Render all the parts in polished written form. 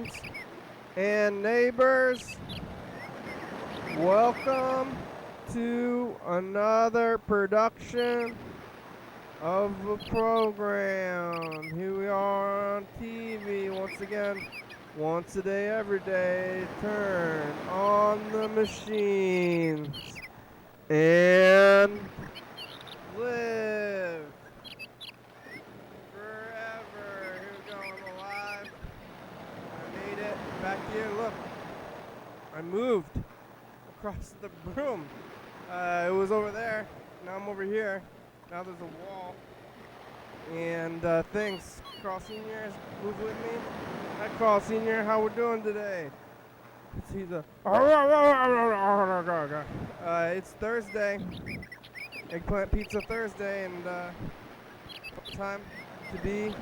friends and neighbors. Welcome to another production of the program. Here we are on TV once again. Once a day, every day. Turn on the machines and live forever. Here we go, I'm alive. I made it back here. Look, I moved across the room. It was over there. Now I'm over here. Now there's a wall. And thanks, Carl Sr. Move with me. Hi, Carl Sr. How we doing today? See the. It's Thursday. Eggplant Pizza Thursday, and time to be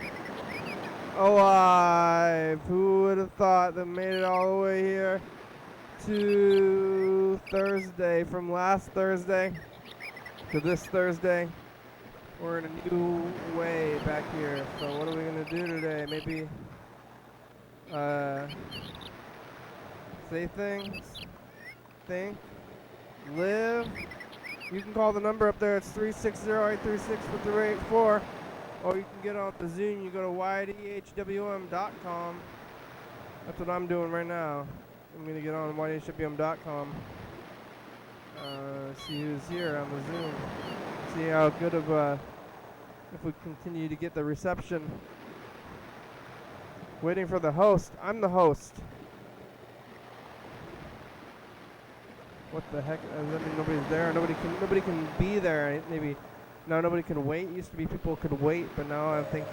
alive. Who would have thought that made it all the way here to Thursday, from last Thursday to this Thursday? We're in a new way back here. So what are we gonna do today? Maybe say things, think, live. You can call the number up there. It's 360-836-5384. Or you can get on the Zoom. You go to YDHWM.com. That's what I'm doing right now. I'm going to get on YDHWM.com. See who's here on the Zoom. See how good of if we continue to get the reception. Waiting for the host. I'm the host. What the heck? Does that mean nobody's there? Nobody can be there. Maybe now nobody can wait. It used to be people could wait, but now I think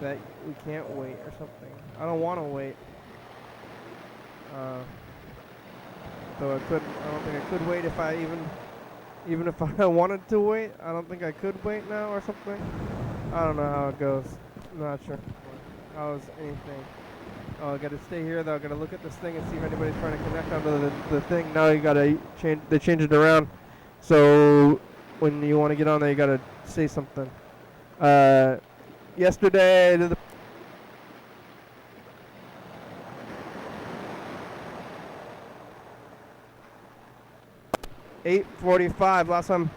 that we can't wait or something. I don't want to wait. So I don't think I could wait if I even if I wanted to wait. I don't think I could wait now or something. I don't know how it goes. I'm not sure. How's anything? Oh, I gotta stay here though. I gotta look at this thing and see if anybody's trying to connect onto the thing. Now you gotta change. They change it around. So when you want to get on there, you gotta say something. Yesterday I did the 8:45. Last night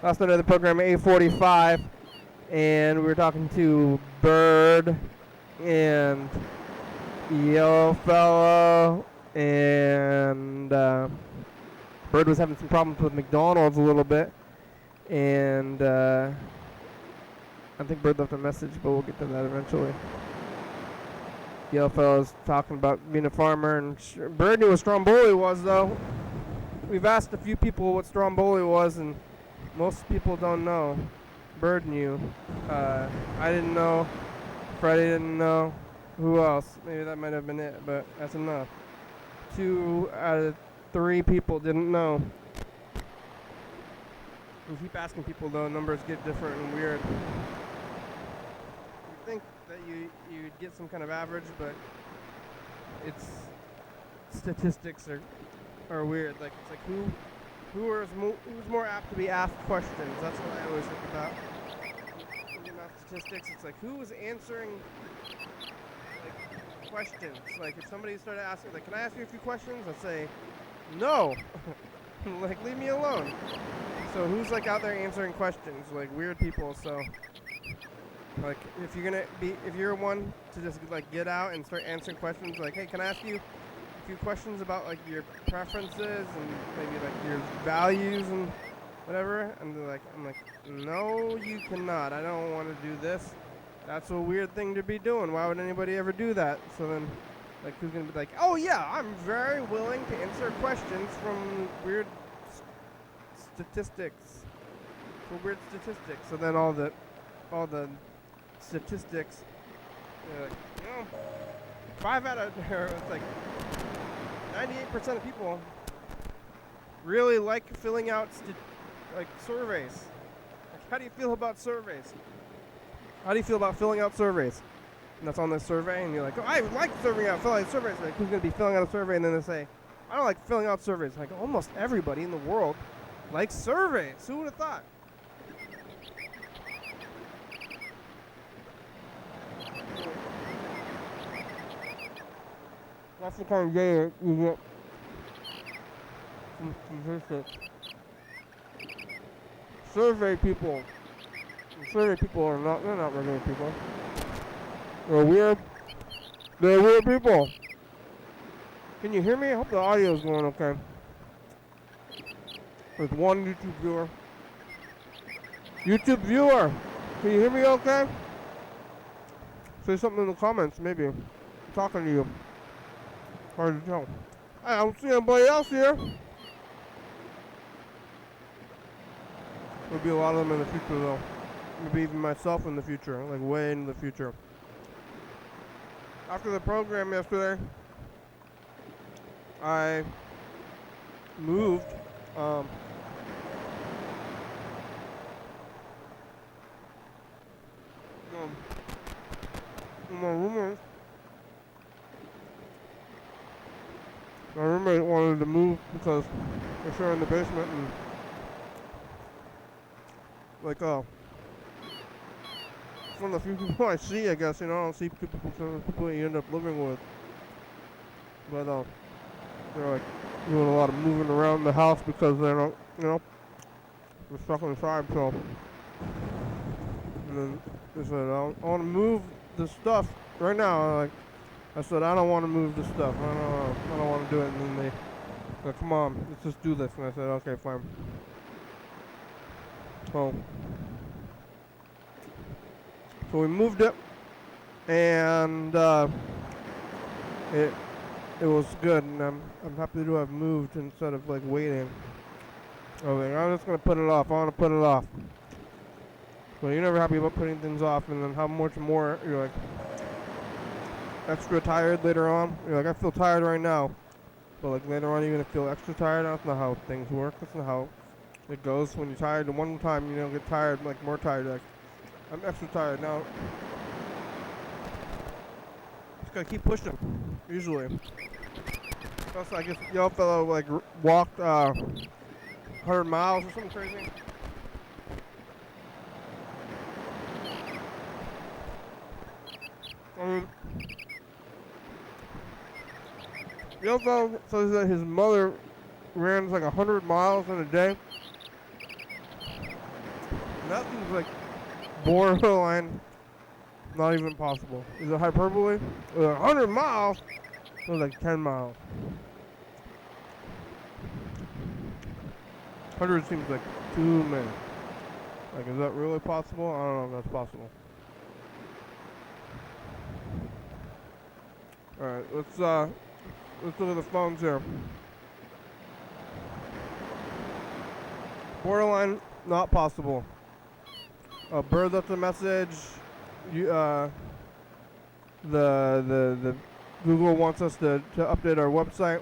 I did the program at 8:45, and we were talking to Bird and Yellow Fellow, and Bird was having some problems with McDonald's a little bit, and I think Bird left a message, but we'll get to that eventually. Yellow Fellow's talking about being a farmer, and Bird knew what Stromboli was, though. We've asked a few people what Stromboli was, and most people don't know. Bird knew. I didn't know. Freddie didn't know. Who else? Maybe that might have been it, but that's enough. 2 out of 3 people didn't know. We keep asking people, though. Numbers get different and weird. You think that you'd get some kind of average, but it's statistics are weird. Like it's like who's more apt to be asked questions. That's what I always think about. Looking at statistics, it's like who is answering like questions. Like if somebody started asking, like, can I ask you a few questions? I'd say, no. Like leave me alone. So who's like out there answering questions? Like weird people. So like if you're one to just like get out and start answering questions, like, hey, can I ask you a few questions about like your preferences and maybe like your values and whatever? And they're like, I'm like, no, you cannot. I don't want to do this. That's a weird thing to be doing. Why would anybody ever do that? So then, like, who's gonna be like, oh yeah, I'm very willing to answer questions from weird statistics. For weird statistics. So then all the statistics, like, 5 out of it's like 98% of people really like filling out surveys. Like, how do you feel about surveys? How do you feel about filling out surveys? And that's on this survey, and you're like, oh, I like filling out surveys. Like, who's going to be filling out a survey? And then they say, I don't like filling out surveys. Like, almost everybody in the world likes surveys. Who would have thought? That's the kind of day you get some statistics. Survey people. Survey people are not, they're not regular people. They're weird. They're weird people. Can you hear me? I hope the audio is going okay. There's one YouTube viewer. YouTube viewer! Can you hear me okay? Say something in the comments, maybe. I'm talking to you. Hard to tell. I don't see anybody else here. There'll be a lot of them in the future, though. Maybe even myself in the future, like way in the future. After the program yesterday, I moved. My roommate wanted to move because we're sharing the basement and like it's one of the few people I see, I guess, you know. I don't see people you end up living with. But they're like doing a lot of moving around the house because they don't, you know, they're stuck inside, so and then they said, I want to move the stuff right now. Like I said, I don't want to move the stuff. I don't want to do it. And then they said, come on, let's just do this. And I said, okay, fine. So we moved it, and it was good, and I'm happy to have moved instead of like waiting. Okay, I'm just gonna put it off. I want to put it off. So you're never happy about putting things off, and then how much more you're like extra tired later on. You're like, I feel tired right now, but like later on you're gonna feel extra tired. That's not how things work. That's not how it goes. When you're tired, and one time you don't get tired, like more tired. Like I'm extra tired now. Just gotta keep pushing. Usually. Also, I guess y'all fellow like walked 100 miles or something crazy. The other fellow says that his mother ran like 100 miles in a day. That seems like borderline not even possible. Is it hyperbole? 100 miles? It was like 10 miles. 100 seems like too many. Like, is that really possible? I don't know if that's possible. Alright, let's look at the phones here. Borderline not possible. Bird left a message. The Google wants us to update our website.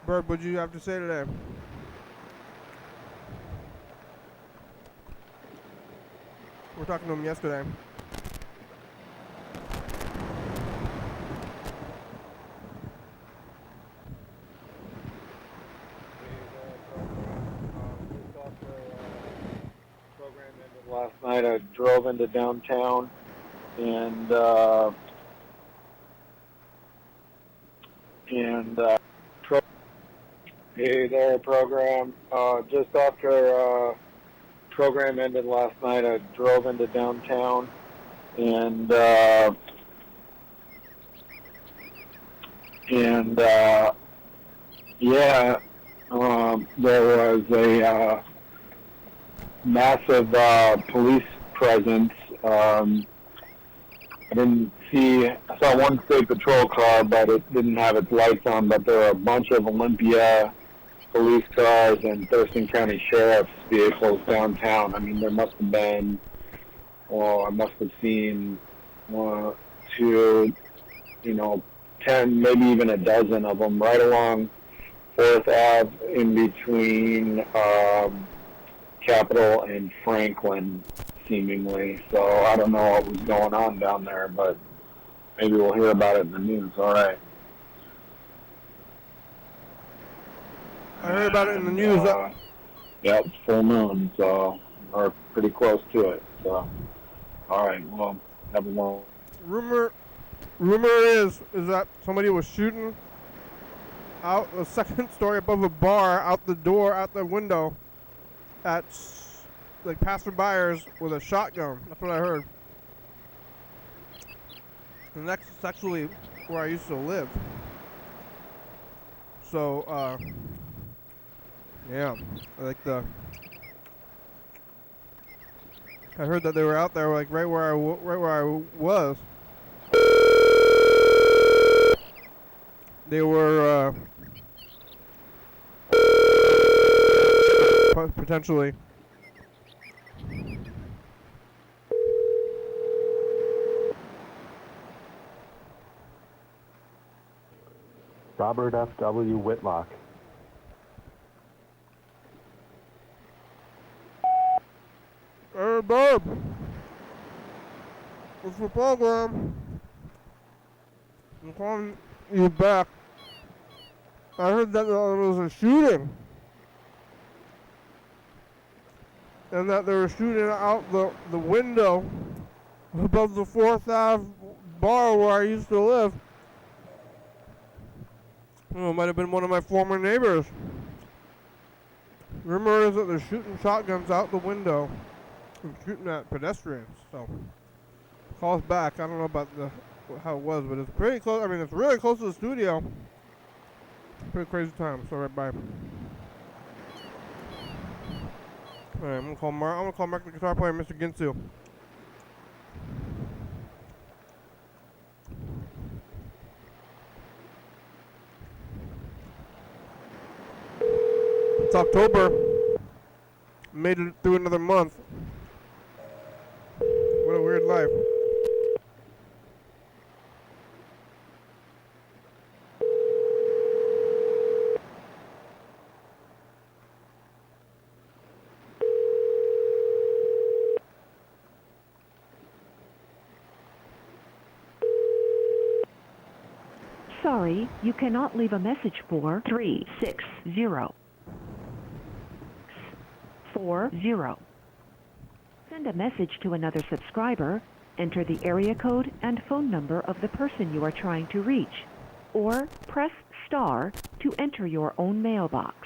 Bird, what did you have to say today? We were talking to him yesterday. Last night I drove into downtown and hey there, program. Just after program ended last night, I drove into downtown and there was a massive police presence. I saw one state patrol car, but it didn't have its lights on, but there were a bunch of Olympia police cars and Thurston County Sheriff's vehicles downtown. I mean, there must have been, I must have seen 2, 10, maybe even a dozen of them right along 4th Ave in between Capitol and Franklin, seemingly. So I don't know what was going on down there, but maybe we'll hear about it in the news. All right. I heard about it in the news. Yeah, it's full moon, so or pretty close to it. So, all right. Well, have a long. rumor is that somebody was shooting out the second story above a bar, out the door, out the window, at like passerbyers with a shotgun. That's what I heard. And that's actually where I used to live. So, yeah, I heard that they were out there, like right where I was. They were potentially. Robert F.W. Whitlock. Hey, Bob. What's the program? I'm calling you back. I heard that there was a shooting. And that they were shooting out the window above the 4th Ave bar where I used to live. Oh, it might have been one of my former neighbors. Rumor is that they're shooting shotguns out the window and shooting at pedestrians. So, call us back. I don't know about how it was, but it's pretty close. I mean, it's really close to the studio. Pretty crazy time. So, right, bye. Alright, I'm gonna call Mark the guitar player, Mr. Ginsu. It's October. Made it through another month. What a weird life. Sorry, you cannot leave a message for 360 40. Send a message to another subscriber, enter the area code and phone number of the person you are trying to reach, or press star to enter your own mailbox.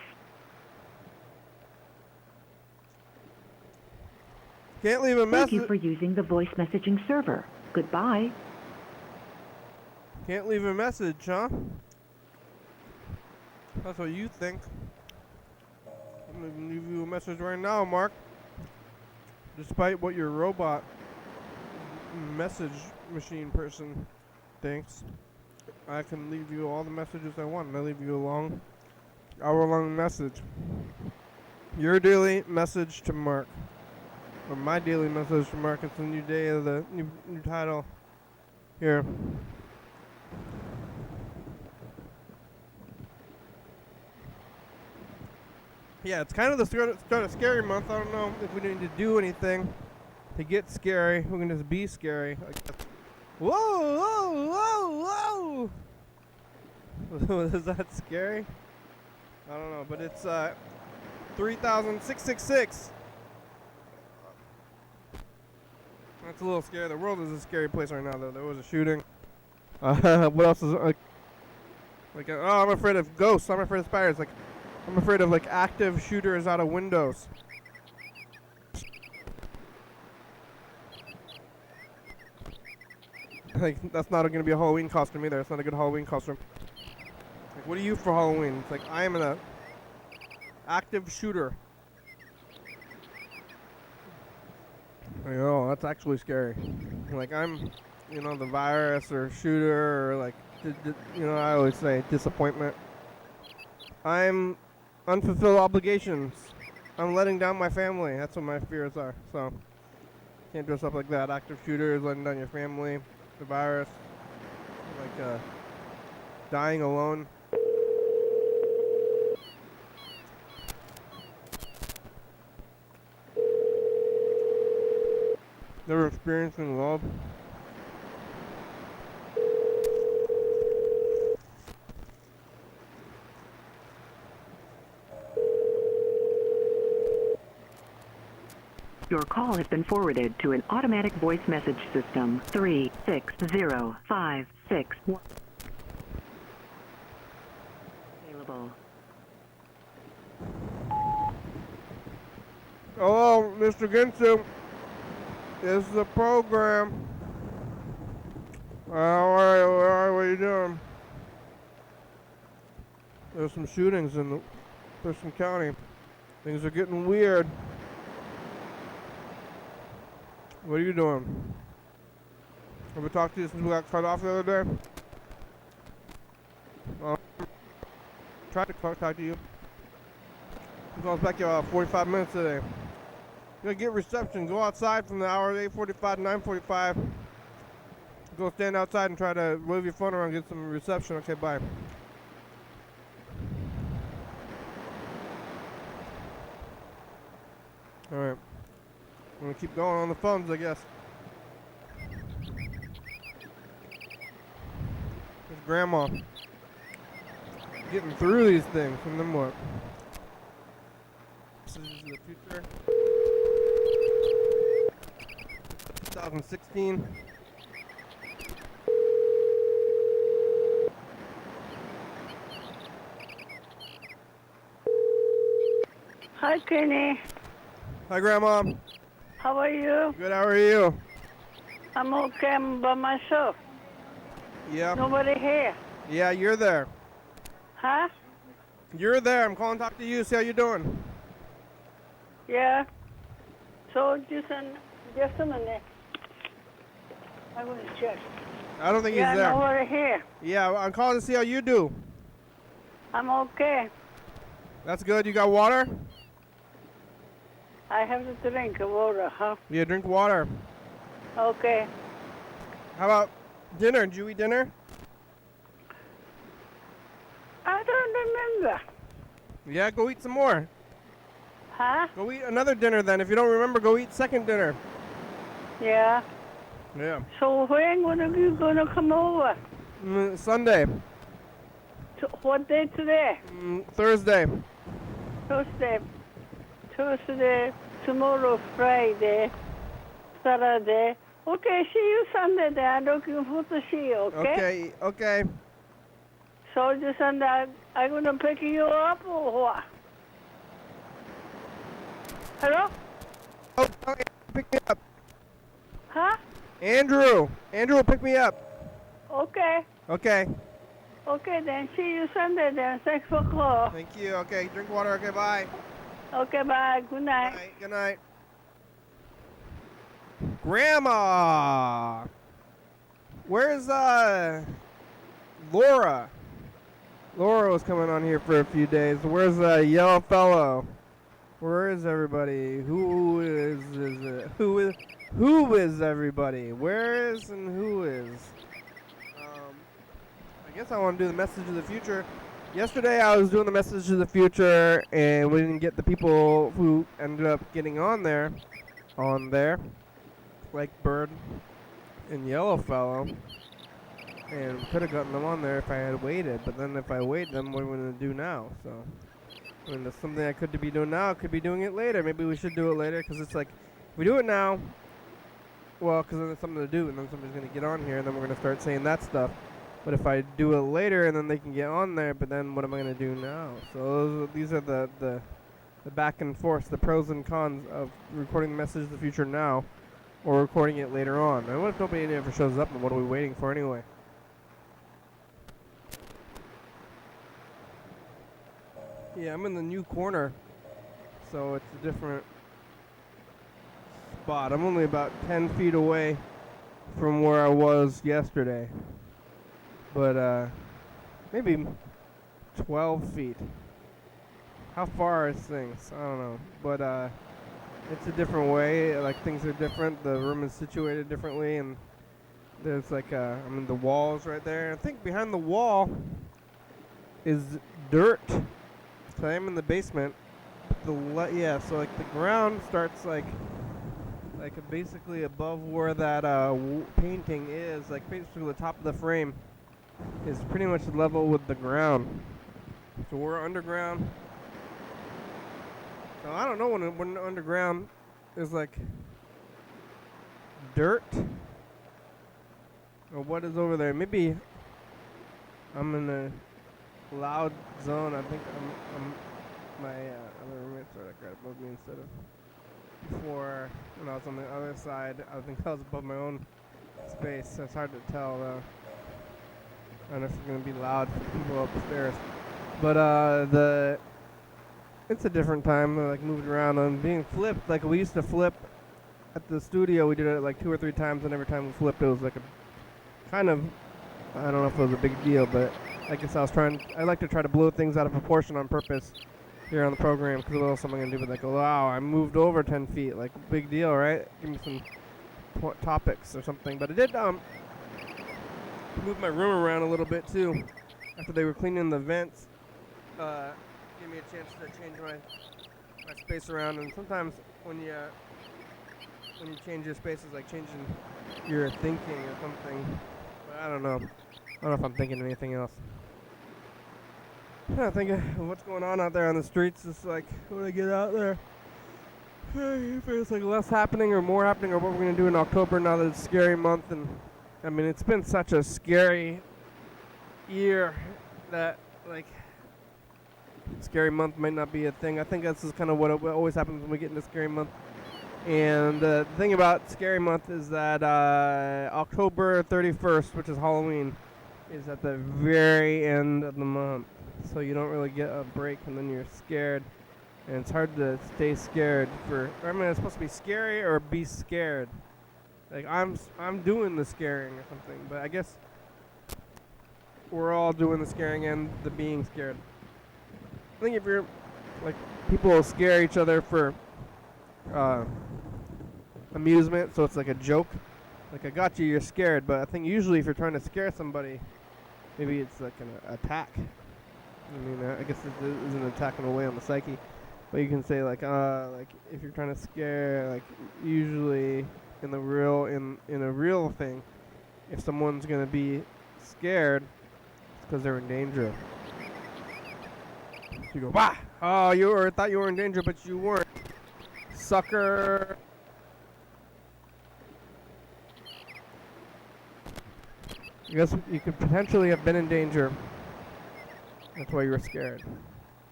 Can't leave a message. Thank you for using the voice messaging server. Goodbye. Can't leave a message, huh? That's what you think. I'm gonna leave you a message right now, Mark. Despite what your robot message machine person thinks, I can leave you all the messages I want. I leave you a long, hour-long message. Your daily message to Mark. Or my daily message to Mark. It's a new day of the new title. Here. Yeah, it's kind of the start of scary month. I don't know if we need to do anything to get scary. We can just be scary. Like, whoa, whoa, whoa, whoa! Is that scary? I don't know, but it's 3,666. That's a little scary. The world is a scary place right now, though. There was a shooting. What else is like? Oh, I'm afraid of ghosts. I'm afraid of spiders. Like, I'm afraid of like active shooters out of windows. Like, that's not going to be a Halloween costume either. It's not a good Halloween costume. Like, what are you for Halloween? It's like, I am an active shooter. Like, oh, that's actually scary. Like, I'm, the virus or shooter or like, I always say disappointment. I'm unfulfilled obligations. I'm letting down my family. That's what my fears are. So, can't dress up like that. Active shooter is letting down your family. The virus, like dying alone. Never experiencing love. Your call has been forwarded to an automatic voice message system. 360561. Available. Hello, Mr. Ginsu. This is the program. What are you doing? There's some shootings in Thurston County. Things are getting weird. What are you doing? Have we talked to you since we got cut off the other day? Tried to talk to you. I was back here 45 minutes today. You gotta get reception. Go outside from the hour 8:45 to 9:45. Go stand outside and try to wave your phone around and get some reception. Okay, bye. Alright. I'm gonna keep going on the phones, I guess. There's Grandma. Getting through these things, and then what? This is the future. 2016. Hi, Kenny. Hi, Grandma. How are you? Good, how are you? I'm okay. I'm by myself. Yeah. Nobody here. Yeah, you're there. Huh? You're there. I'm calling to talk to you, see how you're doing. Yeah. So just a minute. I'm going to check. I don't think Yeah, he's there. nobody here. Yeah, I'm calling to see how you do. I'm okay. That's good. You got water? I have to drink water, huh? Yeah, drink water. Okay. How about dinner? Did you eat dinner? I don't remember. Yeah, go eat some more. Huh? Go eat another dinner then. If you don't remember, go eat second dinner. Yeah. Yeah. So when are you going to come over? Sunday. What day today? Thursday. Tuesday, tomorrow, Friday, Saturday. Okay, see you Sunday then. I'm looking forward to see you, okay? Okay. So just Sunday, I'm going to pick you up or what? Hello? Oh, pick me up. Huh? Andrew will pick me up. Okay. Okay. Okay then, see you Sunday then. Thanks for call. Thank you. Okay, drink water. Okay, bye. Okay, bye. Good night. Good night. Grandma! Where's, Laura? Laura was coming on here for a few days. Where's, Yellow Fellow? Where is everybody? Who is everybody? Where is and who is? I guess I want to do the message of the future. Yesterday I was doing the message of the future and we didn't get the people who ended up getting on there, like Bird and Yellow Fellow, and could have gotten them on there if I had waited, but then if I wait them, what am I going to do now? So, I mean, that's something I could be doing now, I could be doing it later. Maybe we should do it later, because it's like, if we do it now, well, because then there's something to do, and then somebody's going to get on here, and then we're going to start saying that stuff. But if I do it later, and then they can get on there, but then what am I going to do now? So these are the back and forth, the pros and cons of recording the message of the future now, or recording it later on. And what if nobody ever shows up, and what are we waiting for anyway? Yeah, I'm in the new corner, so it's a different spot. I'm only about 10 feet away from where I was yesterday, but maybe 12 feet. How far is things? I don't know, but it's a different way. Like, things are different. The room is situated differently, and there's like I mean, the walls right there. I think behind the wall is dirt. So I am in the basement. So like the ground starts like basically above where that painting is. Like basically the top of the frame is pretty much level with the ground. So we're underground. So I don't know when underground there's like dirt. Or what is over there? Maybe I'm in a loud zone. I think I'm my other roommates are like right above me instead of before when I was on the other side. I think I was above my own space, so it's hard to tell. I don't know if it's gonna be loud for people upstairs, but it's a different time. Like moving around and being flipped. Like we used to flip at the studio. We did it like 2 or 3 times, and every time we flipped, it was like a kind of, I don't know if it was a big deal, but I guess I like to try to blow things out of proportion on purpose here on the program, because what else am I going to do with like, wow, I moved over 10 feet, like big deal, right? Give me some topics or something. But I did move my room around a little bit too after they were cleaning the vents. Gave me a chance to change my space around, and sometimes when you change your space, it's like changing your thinking or something. But I don't know if I'm thinking anything else. I think of what's going on out there on the streets. It's like when I get out there, if it's like less happening or more happening, or what we're gonna do in October now that it's scary month. And I mean, it's been such a scary year that like scary month might not be a thing. I think this is kind of what always happens when we get into scary month. And the thing about scary month is that October 31st, which is Halloween, is at the very end of the month. So you don't really get a break, and then you're scared. And it's hard to stay scared it's supposed to be scary or be scared. Like I'm doing the scaring or something, but I guess we're all doing the scaring and the being scared. I think if you're like, people will scare each other for amusement, so it's like a joke. Like, I got you, you're scared. But I think usually if you're trying to scare somebody, maybe it's like an attack. I mean, I guess it is an attack in a way on the psyche. But you can say like if you're trying to scare, like usually in a real thing, if someone's gonna be scared, it's because they're in danger. You go, bah! Oh, thought you were in danger, but you weren't, sucker. I guess you could potentially have been in danger. That's why you were scared,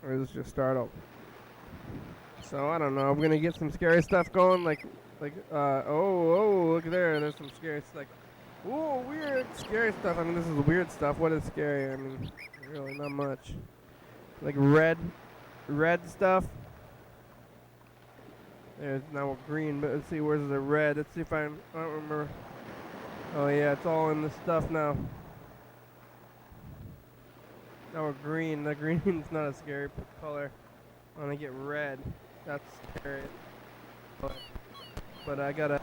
or it was just startled. So I don't know. I'm gonna get some scary stuff going, like oh, look there. There's some scary, like, whoa, weird, scary stuff. I mean, this is weird stuff. What is scary? I mean, really not much. Like red stuff. There's now green, but let's see, where's the red? Let's see if I don't remember. Oh yeah, it's all in the stuff now. Now we're green. The green's not a scary color. I want to get red. That's scary. But I gotta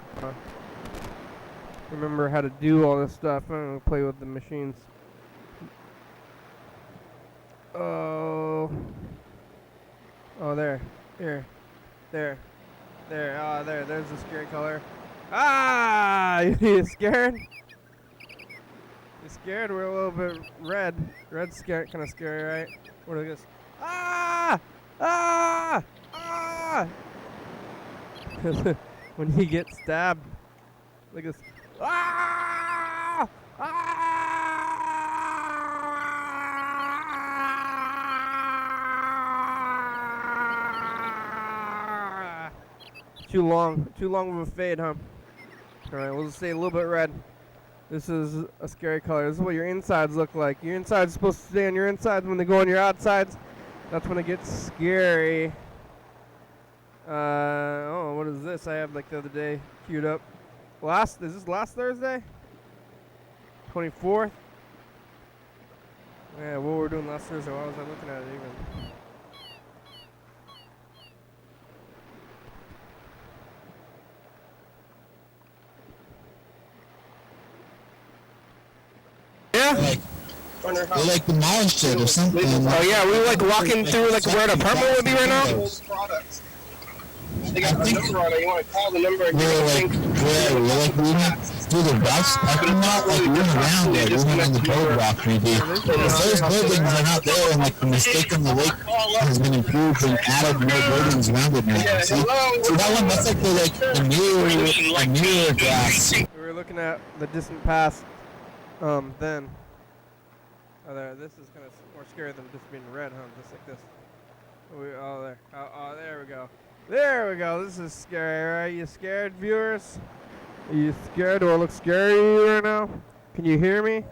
remember how to do all this stuff. I'm gonna play with the machines. Oh, there. Here. There. Ah, there's the scary color. Ah! You scared? You scared? We're a little bit red. Red's scary, kind of scary, right? What are this? Ah! Ah! Ah! When you get stabbed, like this. Ah! Ah! Too long of a fade, huh? Alright, we'll just stay a little bit red. This is a scary color. This is what your insides look like. Your insides are supposed to stay on your insides. When they go on your outsides, that's when it gets scary. Oh, what is this? I have like the other day queued up. Is this last Thursday? 24th? Yeah, what were we doing last Thursday? Why was I looking at it even? We're like the monster or something. Oh yeah, we like walking through like where the apartment would be right now. They got the number on it. You want to call the number and we're like through the bus parking lot, like we went around it, we went on the boardwalk maybe. Those buildings are not there, and like the mistake on the lake has been improved and added more buildings around it now. See that one? That's like the newer grass. We were looking at the distant past. Then. Oh, there. This is kind of more scary than just being red, huh? Just like this. There. Oh, there we go. There we go. This is scary, right? You scared, viewers? Are you scared? Do I look scary right now? Can you hear me?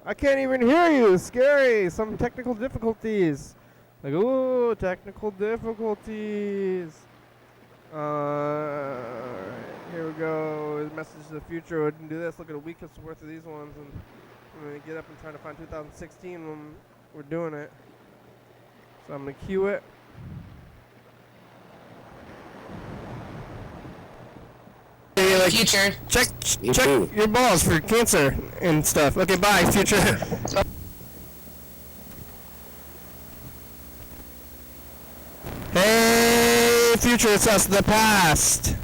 I can't even hear you. It's scary. Some technical difficulties. Like, ooh, technical difficulties. Alright, here we go. Message to the future. We can do this. Look at a week's worth of these ones, and I'm gonna get up and try to find 2016 when we're doing it. So I'm gonna cue it. Future. Check your balls for cancer and stuff. Okay, bye, future. Hey, future, it's us, the past.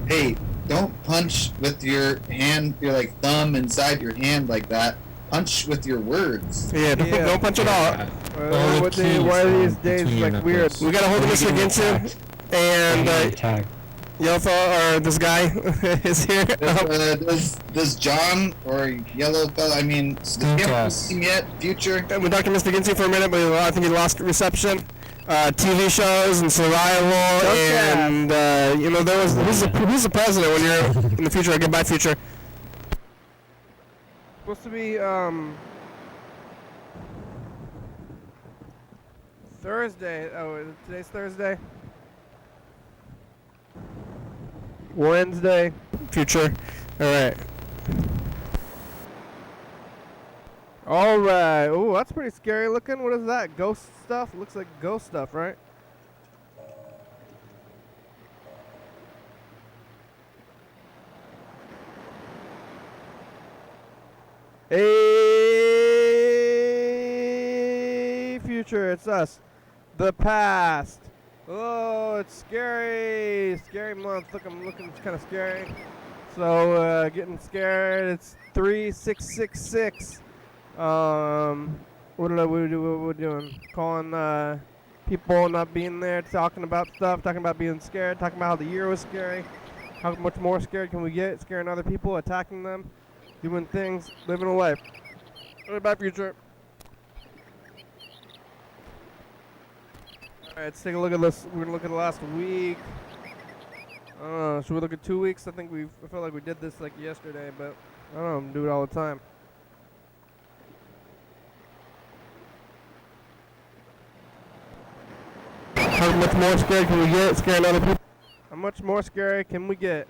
Hey, don't punch with your hand, your like thumb inside your hand like that. Punch with your words. Yeah, don't punch at all. Why are these days like weird? We gotta hold Mr. Ginsu and Yellow or this guy is here. Does John or Yellow fella? I mean, yet future. We talked to Mr. Ginsu for a minute, but I think he lost reception. TV shows and survival, and you know there was who's the president when you're in the future? Goodbye, future. Supposed to be Thursday. Oh, today's Thursday. Wednesday, future. Alright. Alright. Ooh, that's pretty scary looking. What is that? Ghost stuff? Looks like ghost stuff, right? Hey, future, it's us. The past. Oh, it's scary. Scary month. Look, I'm looking kind of scary. So, getting scared. It's 3666. What are we doing? Calling people not being there, talking about stuff, talking about being scared, talking about how the year was scary. How much more scared can we get? Scaring other people, attacking them, doing things, living a life. What about future? Alright, let's take a look at this. We're gonna look at the last week. I don't know, should we look at 2 weeks? I felt like we did this like yesterday, but I don't know, I'm do it all the time. How much more scared can we get? Scaring other people? How much more scary can we get?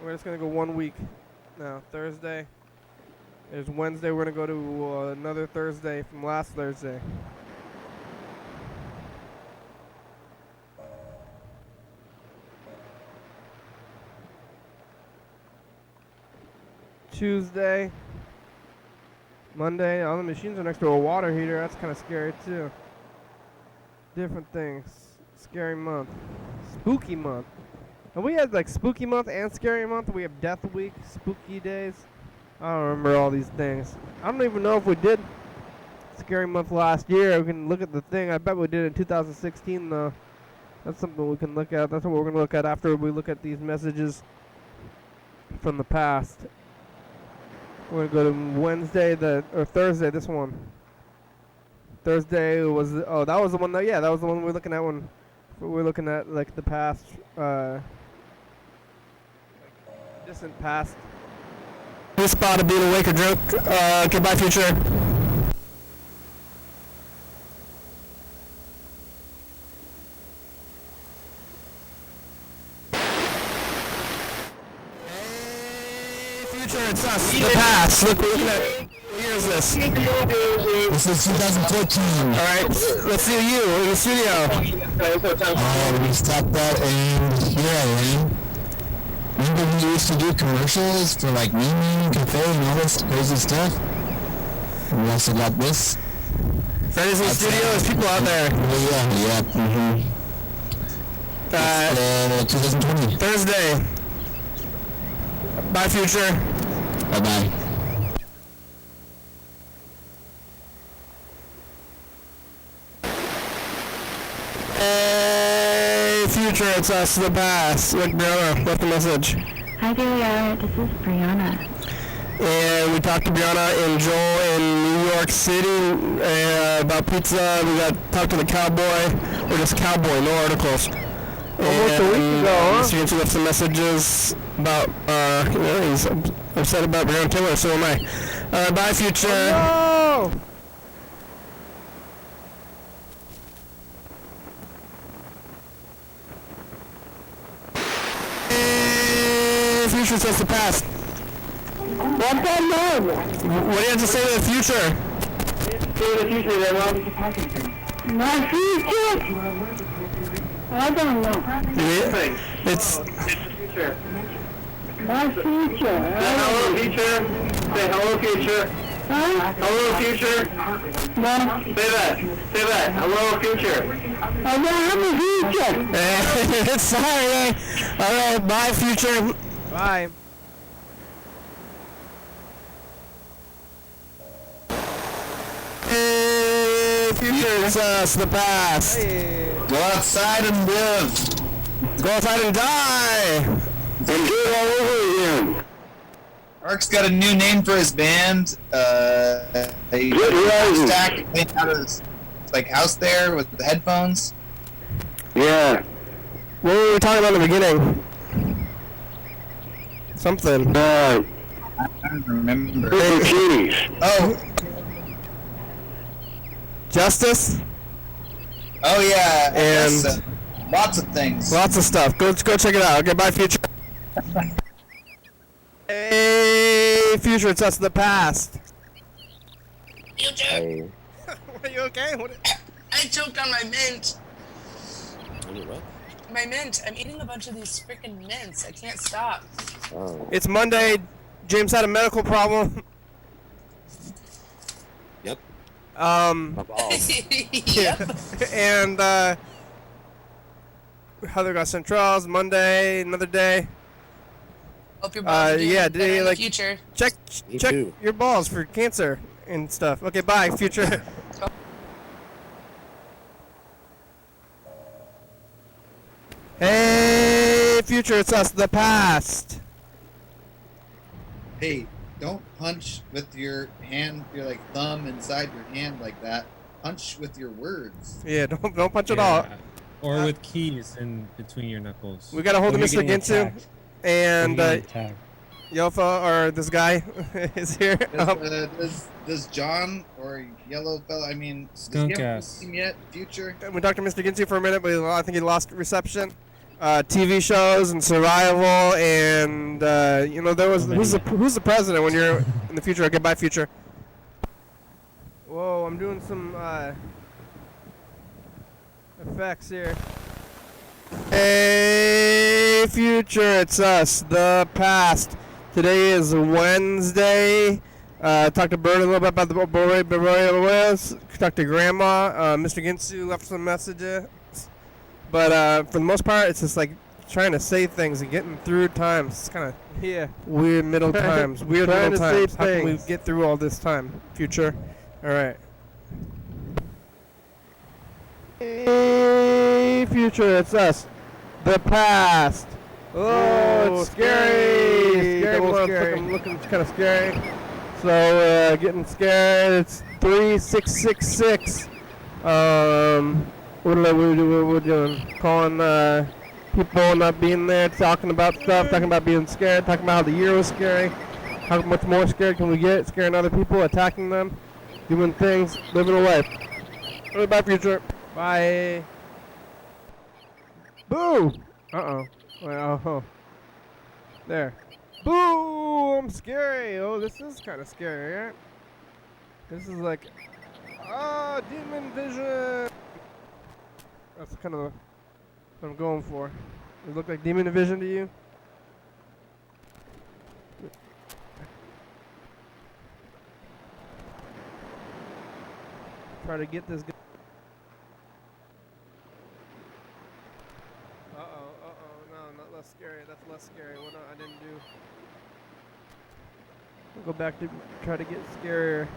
We're just gonna go 1 week. Now, Thursday. There's Wednesday, we're gonna go to another Thursday from last Thursday. Tuesday, Monday. All the machines are next to a water heater. That's kind of scary too. Different things. Scary month. Spooky month. And we had like spooky month and scary month. We have death week, spooky days. I don't remember all these things. I don't even know if we did scary month last year. We can look at the thing. I bet we did in 2016 though. That's something we can look at. That's what we're going to look at after we look at these messages from the past. We're going to go to Wednesday, or Thursday, this one. Thursday was, that was the one, that was the one we were looking at when we were looking at, like, the past, distant past. This spot of being awake or drunk. Goodbye, future. It's us, the past. Look, we're looking at, what year is this? This is 2014. Alright, let's see you in the studio. We stopped that, and here I am. Remember when we used to do commercials for like Mimi, Cafe, and all this crazy stuff? And we also got this. Freddy's in the studio, there's people out there. Oh, yeah, 2020. Thursday. bye, future. Bye-bye. Hey, future, it's us, the past. Like Brianna left a message. Hi there, this is Brianna. And we talked to Brianna and Joel in New York City about pizza. We got talked to the cowboy, or just cowboy, no articles. Almost a week ago, huh? Mr. Yancey left some messages about, he's upset about Brianna Taylor, so am I. Bye, future. Oh, no! Future says the past. What do you have to say to the future? Say to the future, then, my future? I don't know. It's the future. My future. Say hello, future. Say hello, future. Huh? Hello, future. No. Say that. Say that. Hello, future. Hello, future. It's Saturday. All right, bye, future. Bye. Hey, future, it's us, the past. Hey. Go outside and live. Go outside and die. And do it all over again. Ark's got a new name for his band. He stacked out of his house there with the headphones. Yeah. What were we talking about in the beginning? Something. I don't remember. Oh. Justice? Oh yeah, and lots of things. Lots of stuff. Go check it out. Okay, bye, future. Hey, future, it's us, the past. Future. Hey. Are you okay? I choked on my mint. What? My mint. I'm eating a bunch of these freaking mints. I can't stop. Oh. It's Monday. James had a medical problem. Yep. Yeah. And Heather got Centrals. Monday, another day. Hope your balls are doing better in the future. Check your balls for cancer and stuff. Okay, bye, future. Hey, future, it's us, the past. Hey, don't punch with your hand, your thumb inside your hand like that. Punch with your words. Yeah, don't punch at all. Or with keys in between your knuckles. We got a hold of Mr. Ginsu, and Yofa, or this guy, is here. Does John or Yellow Fella, Skunk ass. Seen yet? Future? We talked to Mr. Ginsu for a minute, but I think he lost reception. TV shows and survival, and there was who's the president when you're in the future? Okay, bye, future. Whoa, I'm doing some effects here. Hey, future, it's us, the past. Today is Wednesday. Talked to Bird a little bit about the Borrellas. Talked to Grandma. Mr. Ginsu left some messages. But for the most part, it's just trying to say things and getting through times. It's kind of weird middle times. Weird middle times. How can we get through all this time, future? All right. Hey, future, it's us, the past. Oh, it's scary. Scary. Looking kind of scary. So getting scared. It's 3666. What we're doing? Calling people not being there, talking about stuff, talking about being scared, talking about how the year was scary. How much more scared can we get? Scaring other people, attacking them, doing things, living a life. Bye, future. Bye. Boo! Uh-oh. Oh. There. Boo! I'm scary. Oh, this is kind of scary, right? This is demon vision. That's kind of what I'm going for. Does it look like demon vision to you? Try to get this guy. Uh-oh, no, not less scary. That's less scary. What I didn't do. We'll go back to try to get scarier.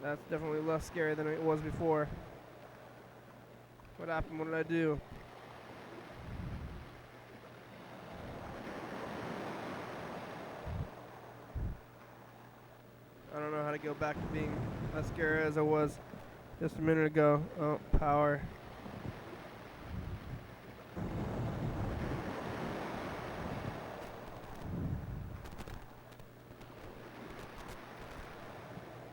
That's definitely less scary than it was before. What happened? What did I do? I don't know how to go back to being less scary as I was just a minute ago. Oh, power.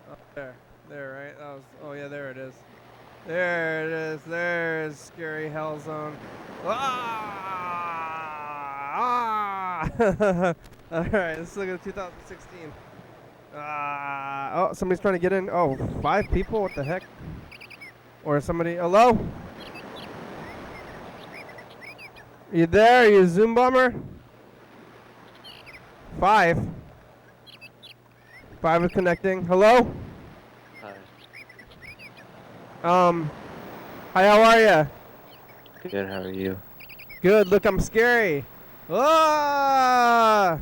Oh, there, right? That was. Oh yeah, there it is. There it is. There's scary hell zone. Ah! All right, let's look at 2016. Oh, somebody's trying to get in. Oh, 5 people? What the heck? Or somebody. Hello? You there? You Zoom bomber? 5. 5 is connecting. Hello? Hi. Hi, how are ya? Good, how are you? Good, look, I'm scary. Ah!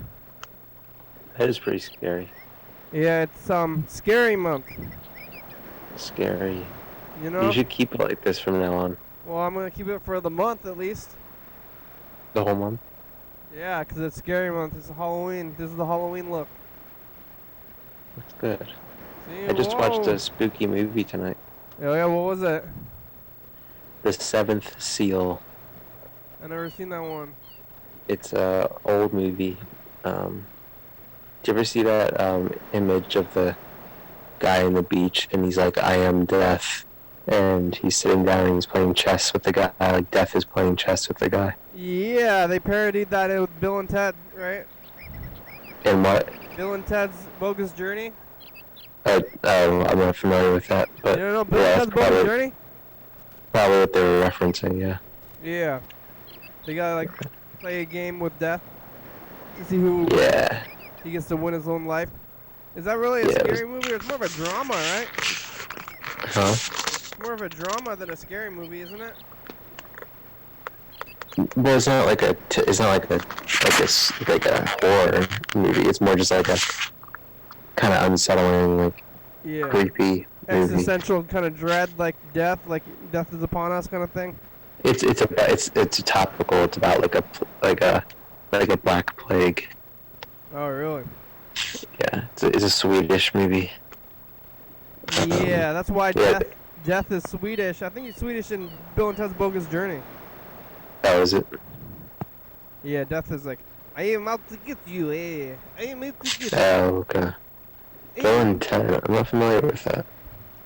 That is pretty scary. Yeah, it's, scary month. Scary. You know? You should keep it like this from now on. Well, I'm gonna keep it for the month at least. The whole month? Yeah, 'cause it's scary month. It's Halloween. This is the Halloween look. That's good. See, I just watched a spooky movie tonight. Oh yeah, what was it? The Seventh Seal. I never seen that one. It's a old movie. Did you ever see that image of the guy on the beach and he's like, I am death, and he's sitting down and he's playing chess with the guy, like death is playing chess with the guy? Yeah, they parodied that with Bill and Ted, right? And what? Bill and Ted's Bogus Journey? I'm not familiar with that, but You don't know Bill yeah, and that's Ted's Bogus probably, Journey? probably what they were referencing, yeah. Yeah. They gotta like play a game with death to see who he gets to win his own life. Is that really a scary movie? It's more of a drama, right? Huh? It's more of a drama than a scary movie, isn't it? Well, it's not like a horror movie. It's more just like a kind of unsettling, like creepy movie. Existential kind of dread, like death is upon us, kind of thing. It's topical. It's about like a black plague. Oh, really? Yeah, it's a Swedish movie. Yeah, that's why death is Swedish. I think he's Swedish in Bill and Ted's Bogus Journey. That was it. Yeah, death is like, I am out to get you, I am out to get you. Oh, okay. Bill and Ted, I'm not familiar with that.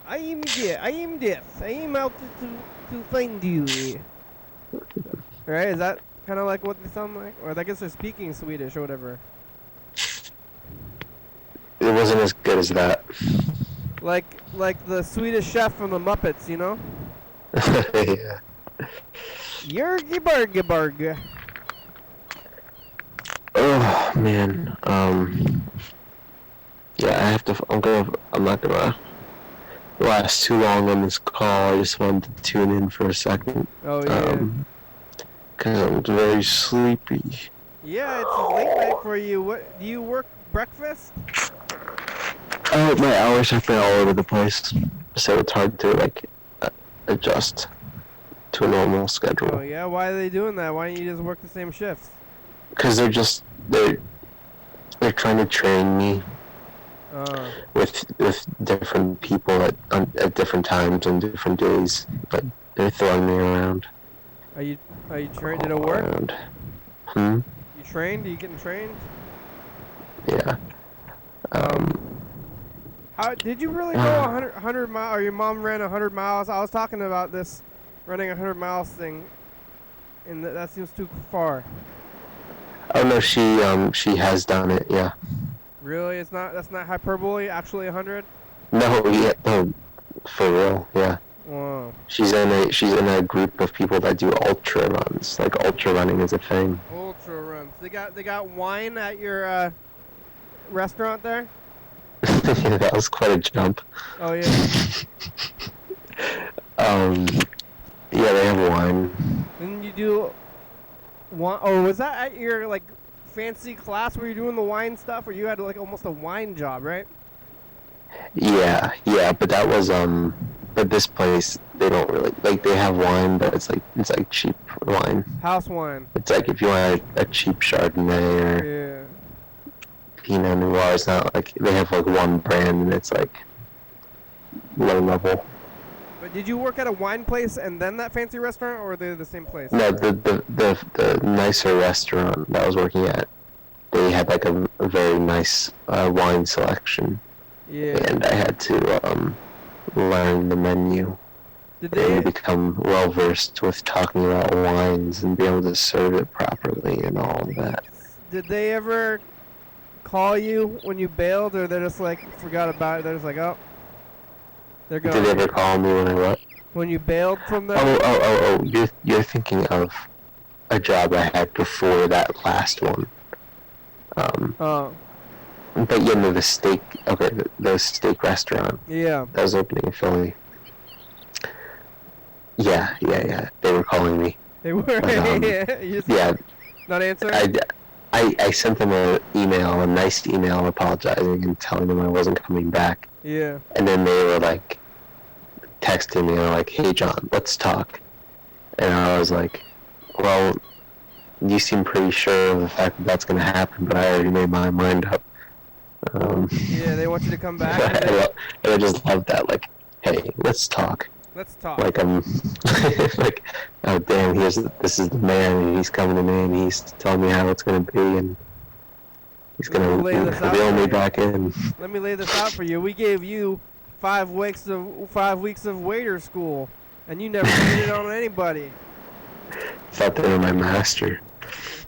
I am death. I am out to find you. Right? Is that kind of like what they sound like? Or I guess they're speaking Swedish or whatever. It wasn't as good as that. Like the Swedish chef from the Muppets, you know? Yeah. Yergy bargy barg. Oh man. Yeah, I'm not gonna last too long on this call. I just wanted to tune in for a second. Oh yeah. 'Cause I'm very sleepy. Yeah, it's a late night for you. What do you work breakfast? Oh, my hours have been all over the place, so it's hard to like adjust to a normal schedule. Oh yeah, why are they doing that? Why don't you just work the same shifts? Because they're trying to train me with different people at different times and different days. But they're throwing me around. Are you trained? Did it work? You trained? Are you getting trained? Yeah. How did you really go 100 miles? Or your mom ran 100 miles? I was talking about this running 100 miles thing, and that seems too far. Oh no, she has done it. Yeah. Really? That's not hyperbole. Actually 100? No, for real. Yeah. Wow. She's in a group of people that do ultra runs. Like ultra running is a thing. Ultra runs. They got wine at your restaurant there? Yeah, that was quite a jump. Oh yeah. Yeah, they have wine. Didn't you do one? Oh, was that at your like fancy class where you're doing the wine stuff, or you had like almost a wine job, right? Yeah, but that was but this place they don't really like. They have wine, but it's like cheap wine. House wine. It's like if you want a cheap Chardonnay or Pinot Noir, it's not like they have like one brand and it's like low level. But did you work at a wine place and then that fancy restaurant, or are they the same place? No, the nicer restaurant that I was working at, they had like a very nice wine selection. Yeah. And I had to learn the menu. Did they and become well versed with talking about wines and be able to serve it properly and all of that. Did they ever call you when you bailed, or they just like forgot about it? They're just like, oh, they're going. Did they ever call me when I what? When you bailed from them? Oh! You're thinking of a job I had before that last one. But you know the steak. Okay, the steak restaurant. Yeah. That was opening in Philly. Yeah. They were calling me. They were. Yeah. Not answering. I sent them a nice email apologizing and telling them I wasn't coming back. Yeah. And then they were like texting me like, "Hey John, let's talk." And I was like, "Well, you seem pretty sure of the fact that that's gonna happen, but I already made my mind up." Yeah, they want you to come back. And I just love that. Like, hey, let's talk. Let's talk. Like I'm like, oh damn, this is the man, and he's coming to me, and he's telling me how it's gonna be, and he's gonna reel me back in. Let me lay this out for you. We gave you 5 weeks of waiter school, and you never cheated on anybody. Thought they were my master.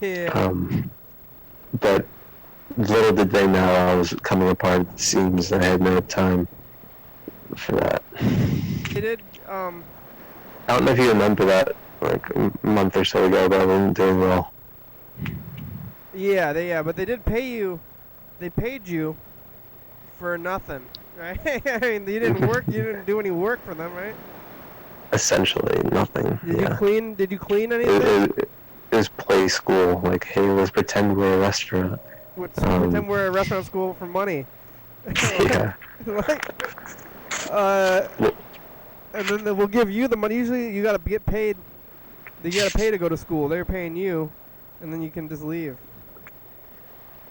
Yeah. But little did they know I was coming apart at the seams. I had no time for that. You did. I don't know if you remember that, like a month or so ago, but I wasn't doing well. Yeah, but they did pay you. They paid you for nothing, right? I mean, you didn't work. You didn't do any work for them, right? Essentially nothing. Did you clean? Did you clean anything? It was play school. Like, hey, let's pretend we're a restaurant. Let's pretend we're a restaurant school for money. Yeah. And then we'll give you the money. Usually, you gotta get paid. You gotta pay to go to school. They're paying you, and then you can just leave.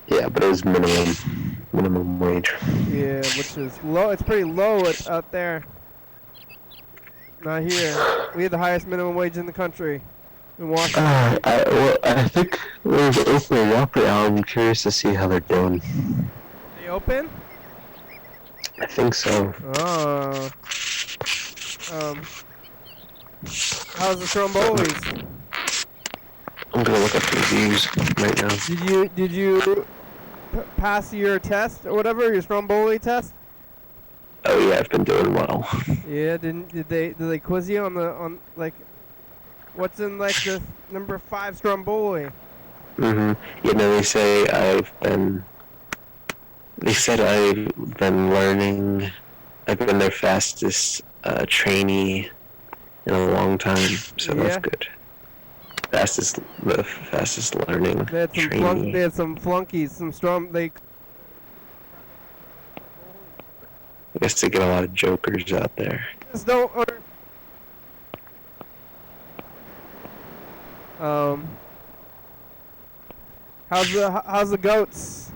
Yeah, but it was minimum wage. Yeah, which is low. It's pretty low out there. Not here. We have the highest minimum wage in the country. In Washington. I think they're opening up now. I'm curious to see how they're doing. They open? I think so. Oh. How's the Strombolis? I'm gonna look up the reviews right now. Did you pass your test or whatever, your Stromboli test? Oh yeah, I've been doing well. Yeah, did they quiz you on like what's in like the number 5 Stromboli? You know, they said I've been learning. I've been their fastest trainee in a long time, so that's good. The fastest learning trainee. They had some flunkies, I guess they get a lot of jokers out there. Just don't. How's the goats?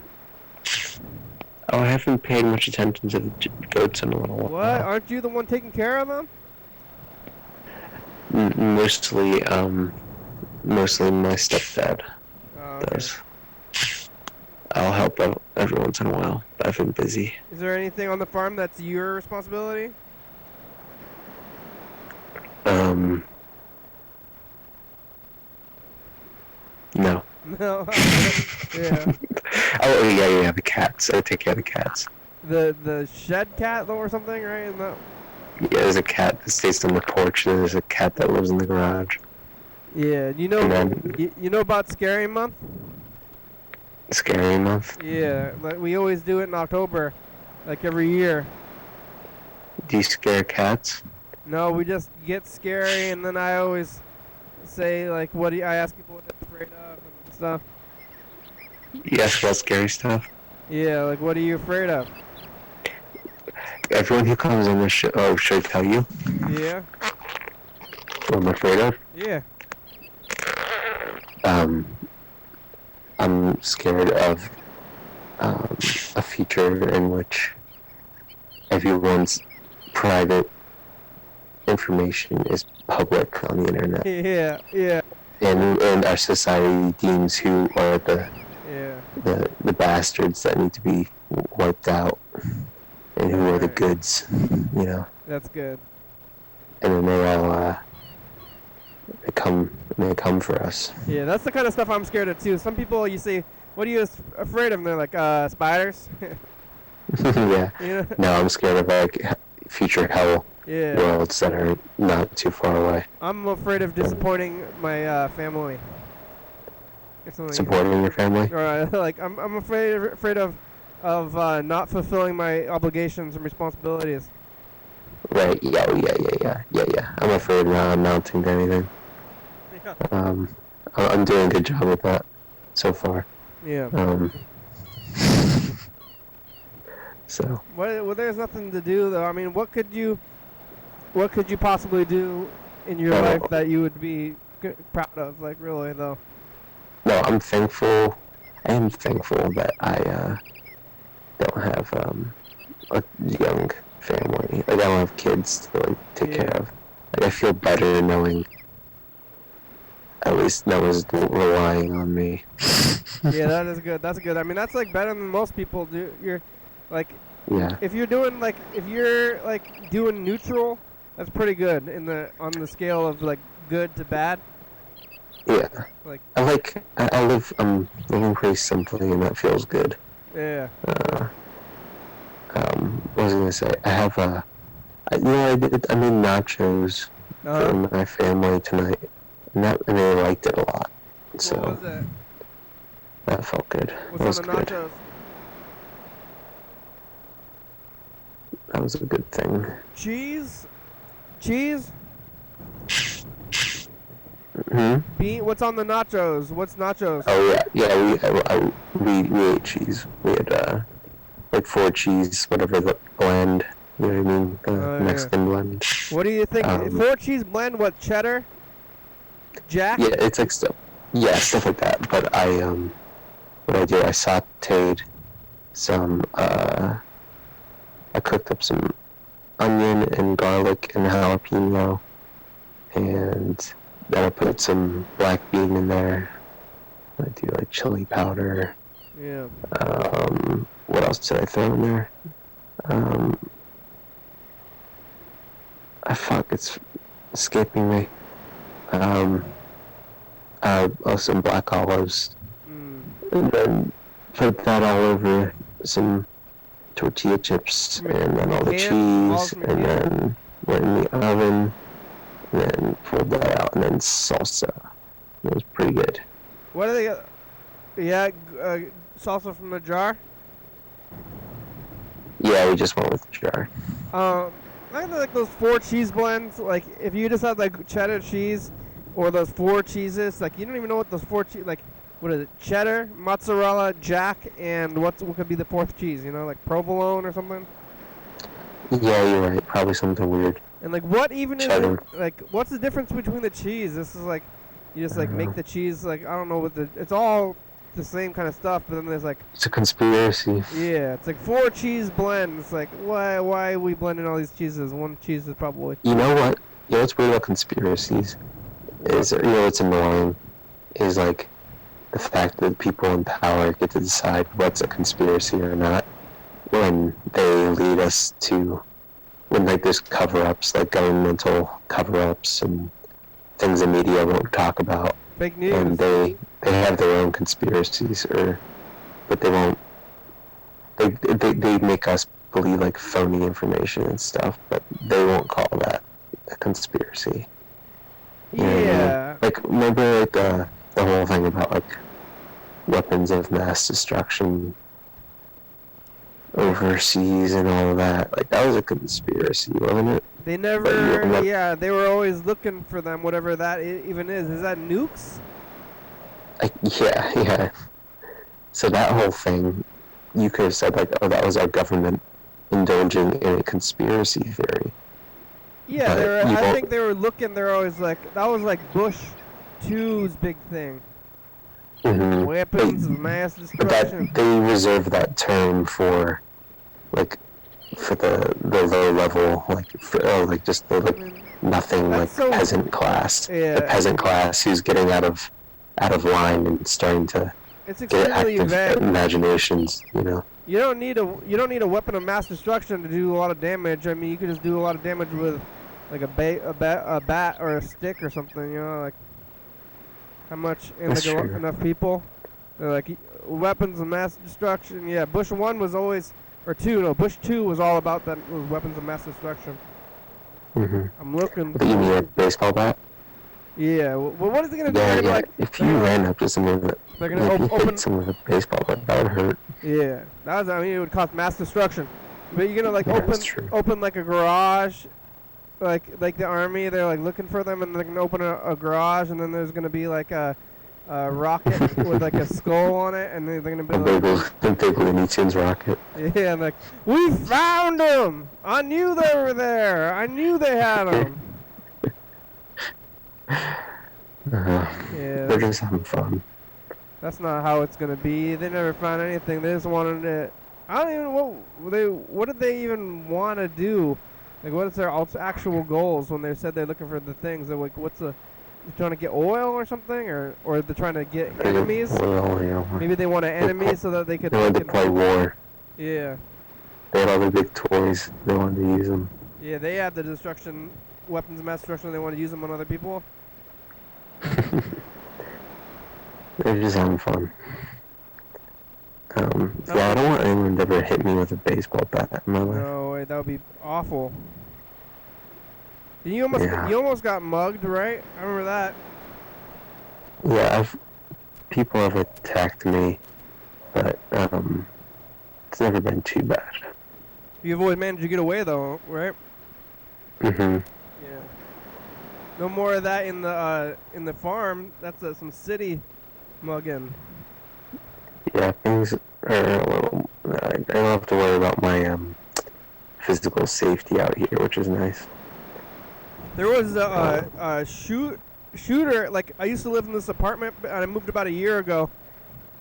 Oh, I haven't paid much attention to the goats in a little while. What? Aren't you the one taking care of them? Mostly my stepdad does. I'll help out every once in a while, but I've been busy. Is there anything on the farm that's your responsibility? No. No. Yeah. Oh yeah, the cats. I take care of the cats. The shed cat though, or something, right? Isn't that... Yeah, there's a cat that stays on the porch, and there's a cat that lives in the garage. Yeah, you know about Scary Month? Scary Month? Yeah, like we always do it in October, like every year. Do you scare cats? No, we just get scary, and then I always say like, I ask people what they're afraid of and stuff. You ask about scary stuff? Yeah, like what are you afraid of? Everyone who comes on the show should tell you Yeah. what I'm afraid of. Yeah. I'm scared of a future in which everyone's private information is public on the internet. Yeah, yeah. And our society deems who are Yeah. the bastards that need to be wiped out, and who are the goods, you know. That's good. And then they all they come for us. Yeah, that's the kind of stuff I'm scared of too. Some people, you say, "What are you afraid of?" And they're like, spiders. Yeah. You know? No, I'm scared of like future hell worlds that are not too far away. I'm afraid of disappointing my family. Supporting your family? Or like I'm afraid of not fulfilling my obligations and responsibilities. Right. Yeah. I'm afraid of not amounting to anything. Yeah. I'm doing a good job with that so far. Yeah. So. Well, there's nothing to do though. I mean, what could you possibly do in your life that you would be proud of? Like, really though. No, I'm thankful. I am thankful that I don't have a young family. Like, I don't have kids to like take care of. Like, I feel better knowing at least no one's relying on me. Yeah, that is good. That's good. I mean, that's like better than most people do. You're like, if you're doing neutral, that's pretty good on the scale of like good to bad. Yeah. Like, I'm living pretty simply, and that feels good. Yeah. What was I gonna say? I have I made nachos for my family tonight, and they liked it a lot. So what was it? That felt good. What's on the nachos? That was a good thing. Cheese? What's on the nachos? What's nachos? Oh yeah. We ate cheese. We had like 4 cheese, whatever the blend. You know what I mean? The Mexican blend. What do you think? 4 cheese blend? What, cheddar? Jack? Yeah, it's like stuff. Yeah, stuff like that. But what I did, I sauteed some. I cooked up some onion and garlic and jalapeno, and then I put some black bean in there. I do like chili powder. Yeah. What else did I throw in there? It's escaping me. Some black olives. And then put that all over some tortilla chips, and then all the cheese, and then went in the oven, and then pulled that out, and then salsa. It was pretty good. What are they? Yeah, salsa from the jar? Yeah, we just went with the jar. I like those 4 cheese blends. Like, if you just had like cheddar cheese, or those 4 cheeses, like you don't even know what those 4 cheese, like, what is it? Cheddar, mozzarella, jack, and what could be the 4th cheese? You know, like provolone or something. Yeah, you're right. Probably something weird. And like, what even cheddar. is it? Like, what's the difference between the cheese? This is like, you just like make the cheese like, I don't know what it's all the same kind of stuff, but then there's like. It's a conspiracy. Yeah, it's like 4 cheese blends. Like, why are we blending all these cheeses? One cheese is probably. You know what? You know what's weird about conspiracies? Is, what's annoying is like the fact that people in power get to decide what's a conspiracy or not when they lead us to, when like there's cover-ups, like governmental cover-ups and things the media won't talk about. Fake news. And they have their own conspiracies, but they won't. They make us believe like phony information and stuff, but they won't call that a conspiracy. You know what I mean? Like, remember like the whole thing about like weapons of mass destruction overseas and all of that? Like, that was a conspiracy, wasn't it? They never. Yeah, they were always looking for them, whatever that even is. Is that nukes? Yeah. So that whole thing, you could have said, like, oh, that was our government indulging in a conspiracy theory. Yeah, I think they were looking, they're always like, that was like Bush 2's big thing. Mm-hmm. Weapons of mass destruction. They reserve that term for, like, for the low level, like just the nothing, like so, peasant class. Yeah. The peasant class who's getting out of line and starting to get active imaginations, you know. You don't need a weapon of mass destruction to do a lot of damage. I mean, you could just do a lot of damage with like a bat or a stick or something, you know, like how much and like enough people. They're like weapons of mass destruction. Yeah, Bush 1 was always, or 2, no, Bush 2 was all about that, was weapons of mass destruction. Mm-hmm. I'm looking. But you mean a baseball bat? Yeah. Well, what is it gonna do? Yeah. Like, if you ran up to someone with open someone with a baseball bat, that would hurt. Yeah. It would cause mass destruction. But you're gonna like open like a garage, like the army. They're like looking for them, and they're gonna open a garage, and then there's gonna be like a rocket with like a skull on it, and they're gonna be the big Looney Tunes rocket. Yeah, and like, we found them! I knew they were there! I knew they had them! Yeah, they're just having fun. That's not how it's gonna be. They never found anything. They just wanted it. I don't even know what did they even want to do? Like, what is their actual goals when they said they're looking for the things? They're like, they're trying to get oil or something, or they're trying to get enemies. Oil, yeah. Maybe they want an enemy so that they could. They wanted to play war. Yeah. They had all the big toys. They wanted to use them. Yeah, they had the weapons of mass destruction. They want to use them on other people. They're just having fun. Yeah, I don't want anyone to ever hit me with a baseball bat in my life. No way, that would be awful. You almost got mugged, right? I remember that. Yeah, people have attacked me, but it's never been too bad. You've always managed to get away though, right? Mm-hmm. Yeah. No more of that in the farm. That's some city mugging. Yeah, things are a little. I don't have to worry about my physical safety out here, which is nice. There was a shooter. Like, I used to live in this apartment, and I moved about a year ago.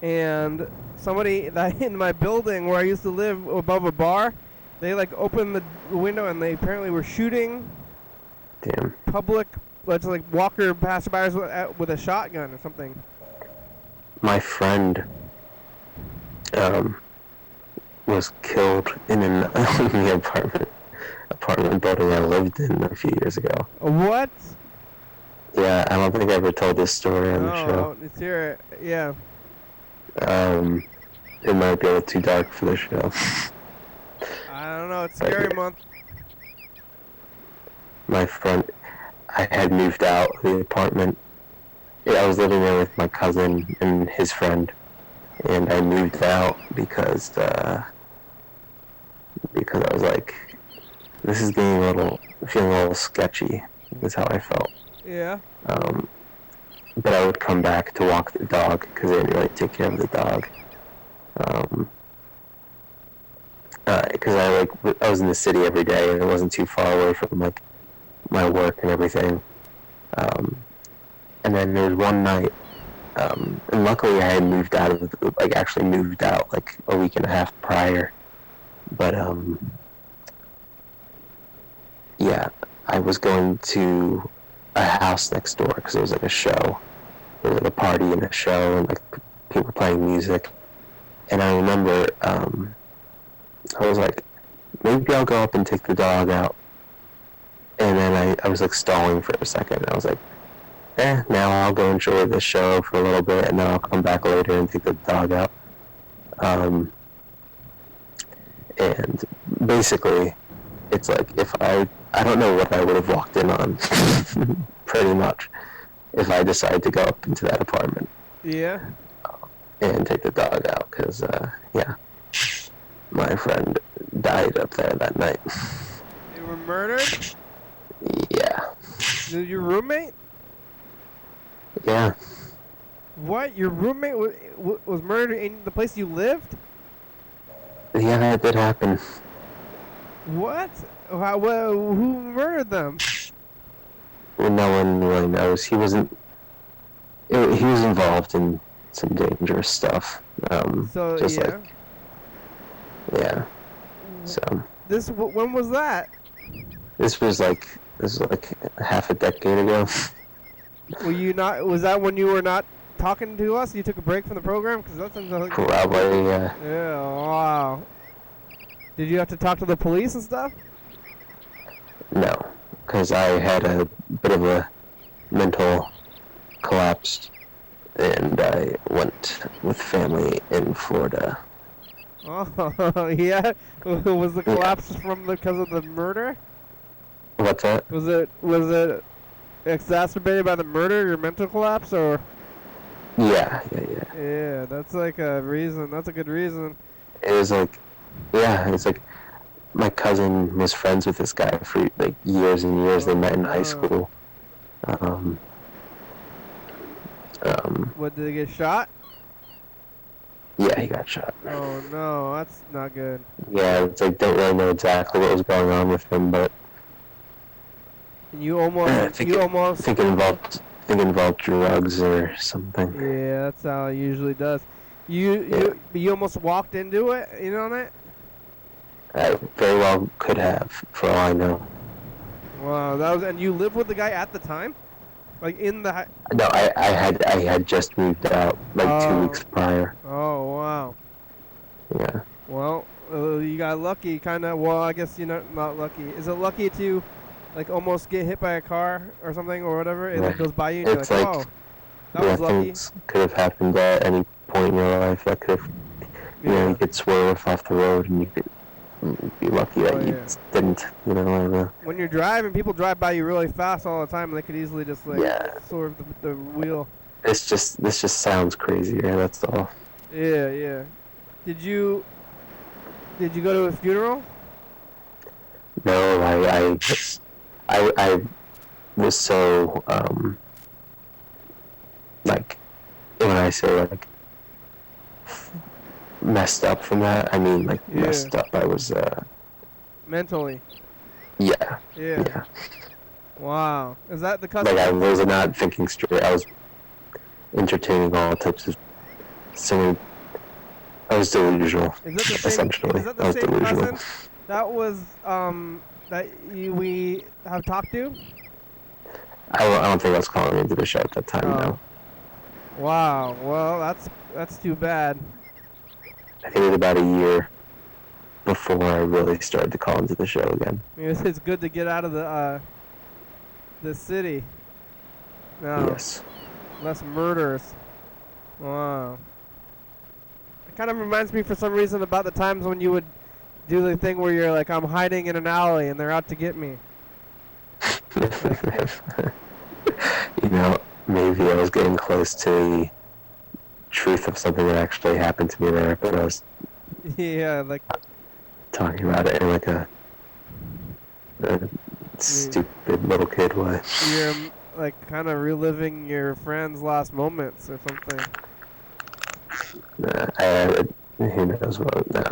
And somebody in my building where I used to live above a bar, they like opened the window and they apparently were shooting. Damn. Public, like walker passerbys with a shotgun or something. My friend was killed in the apartment building I lived in a few years ago. What? Yeah, I don't think I ever told this story on the show. Let's hear it. Yeah. It might be a little too dark for the show. I don't know. It's scary month. My friend, I had moved out of the apartment. I was living there with my cousin and his friend, and I moved out because I was like, this is feeling a little sketchy. Is how I felt. Yeah. But I would come back to walk the dog because I didn't really take care of the dog. Because I was in the city every day and it wasn't too far away from like my work and everything. And then there was one night, and luckily I had moved out like a week and a half prior. But yeah, I was going to a house next door because there was like a show. There was like a party and a show and like people playing music. And I remember I was like, maybe I'll go up and take the dog out. And then I was like stalling for a second. I was like, now I'll go enjoy the show for a little bit and then I'll come back later and take the dog out. And basically, it's like if I don't know what I would have walked in on, pretty much, if I decided to go up into that apartment. Yeah. And take the dog out, because, yeah, my friend died up there that night. They were murdered? Yeah. Your roommate? Yeah. What? Your roommate was murdered in the place you lived? Yeah, that did happen. What? Who murdered them? Well, no one really knows. He wasn't. He was involved in some dangerous stuff. So just yeah. like. Yeah. So. When was that? This was like half a decade ago. Were you not? Was that when you were not talking to us? You took a break from the program? Because that sounds like. Probably, yeah. Yeah. Wow. Did you have to talk to the police and stuff? No, because I had a bit of a mental collapse, and I went with family in Florida. Oh, yeah. Was the collapse because of the murder? What's that? Was it exacerbated by the murder, your mental collapse, or? Yeah. Yeah, that's like a reason. That's a good reason. It was like, yeah, it's like my cousin was friends with this guy for like years and years. They met in high school. What, did he get shot? Yeah, he got shot. Oh no, that's not good. Yeah, it's like don't really know exactly what was going on with him, but you almost think it involved drugs or something. Yeah, that's how it usually does. You almost walked into it, you know that? I very well could have, for all I know. Wow, and you lived with the guy at the time? Like in the... No, I had just moved out, like 2 weeks prior. Oh, wow. Yeah. Well, you got lucky, kind of. Well, I guess you're not lucky. Is it lucky to, like, almost get hit by a car or something or whatever? It like, goes by you and it's you're like, like, oh, that was lucky. Things could have happened at any point in your life. That could have, you could swerve off the road and you could be lucky that you didn't, I don't know. When you're driving, people drive by you really fast all the time, and they could easily just like swerve the wheel. This just sounds crazier. That's all. Yeah. Did you go to a funeral? No, I was so like, when I say like messed up from that, I mean like messed up. I was mentally. Yeah. Wow. Is that the custom? Like I was not thinking straight. I was entertaining all types of singing. I was delusional. Is that the same? Essentially, Is that the same cousin that was we have talked to? I don't think I was calling into the show at that time. No. Wow. Well, that's too bad. I think it was about a year before I really started to call into the show again. It's good to get out of the city. No. Yes. Less murders. Wow. It kind of reminds me for some reason about the times when you would do the thing where you're like, I'm hiding in an alley and they're out to get me. Maybe I was getting close to the truth of something that actually happened to me there, but I was like talking about it in like a stupid little kid way. You're like kind of reliving your friend's last moments or something. Who knows what? No,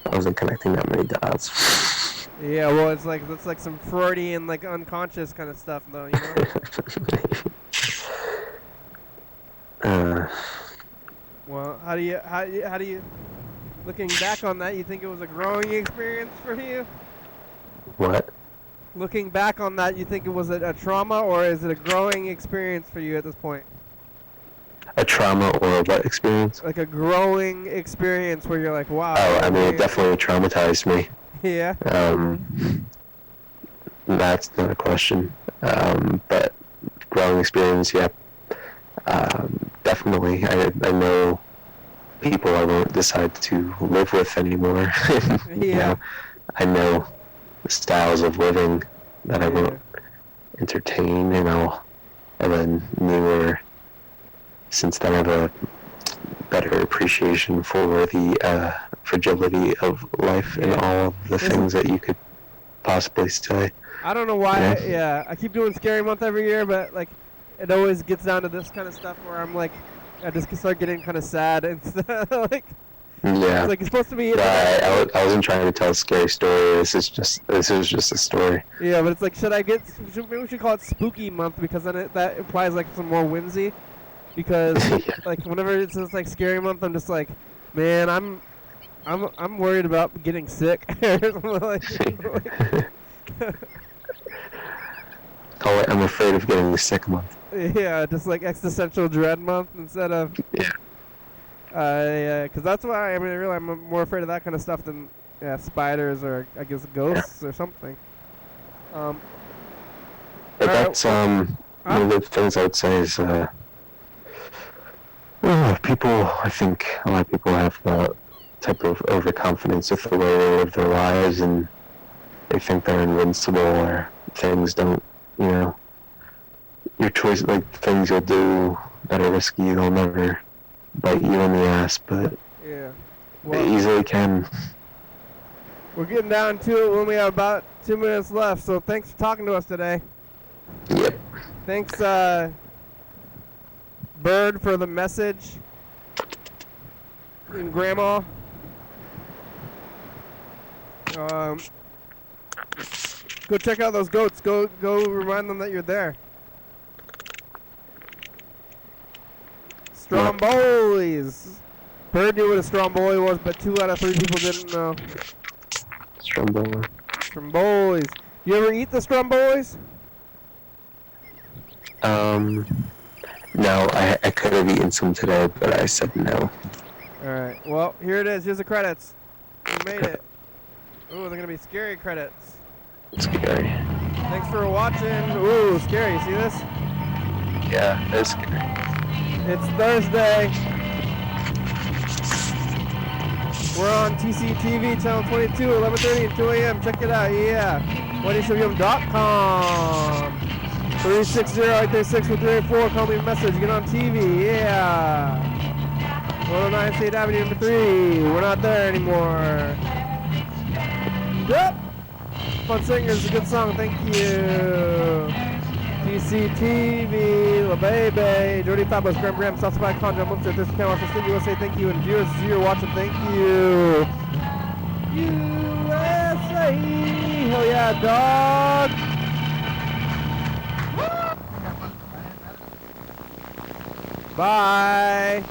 I wasn't connecting that many dots. Yeah, well, it's like some Freudian, like unconscious kind of stuff, though, you know. Well, how do you, looking back on that, you think it was a growing experience for you? What? Looking back on that, you think it was a trauma, or is it a growing experience for you at this point? A trauma or a what experience? Like a growing experience where you're like, wow. Oh, I mean, it definitely traumatized me. Yeah. That's not a question. But growing experience, yeah. Definitely. I know people I won't decide to live with anymore. Yeah. I know styles of living that I won't entertain, and then newer. Since then, I have a better appreciation for the fragility of life and all of the things that you could possibly say. I don't know why. I keep doing Scary Month every year, but like it always gets down to this kind of stuff where I'm like, I just start getting kind of sad and like. Yeah. It's like it's supposed to be. I wasn't trying to tell a scary story. This is just a story. Yeah, but it's like, maybe we should call it Spooky Month, because then that implies like some more whimsy. Because like whenever it's just like Scary Month, I'm just like, man, I'm worried about getting sick. Call it I'm afraid of getting sick month. Yeah, just like Existential Dread Month instead of. Yeah. Because that's why I'm more afraid of that kind of stuff than spiders or I guess ghosts or something. But that's one of the things I would say is people. I think a lot of people have that type of overconfidence with the way they live their lives, and they think they're invincible, or things don't. Your choice, like things you'll do that are risky, they'll never bite you in the ass, but yeah, they easily can. We're getting down to it when we have about 2 minutes left, so thanks for talking to us today. Yep. Thanks, Bird, for the message. And Grandma. Go check out those goats. Go remind them that you're there. Strombolis. Bird knew what a stromboli was, but 2 out of 3 people didn't know. Stromboli. Strombolis. You ever eat the strombolis? No, I could have eaten some today, but I said no. Alright, well, here it is. Here's the credits. You made it. Ooh, they're gonna be scary credits. Scary. Thanks for watching. Ooh, scary. See this? Yeah, it's scary. It's Thursday. We're on TCTV, channel 22, 11:30 and 2 a.m. Check it out, yeah. YDHWM.com. 360-836-384. Call me a message. Get on TV, yeah. 109 State Avenue, number 3. We're not there anymore. Yep. Fun Singers, a good song. Thank you. TCTV, La Baby, Jordy Fabulous, Graham, Southside Conjure, Munster, Thurston County, Washington, USA, thank you. And viewers, you're watching, thank you. USA, hell yeah, dog. Bye.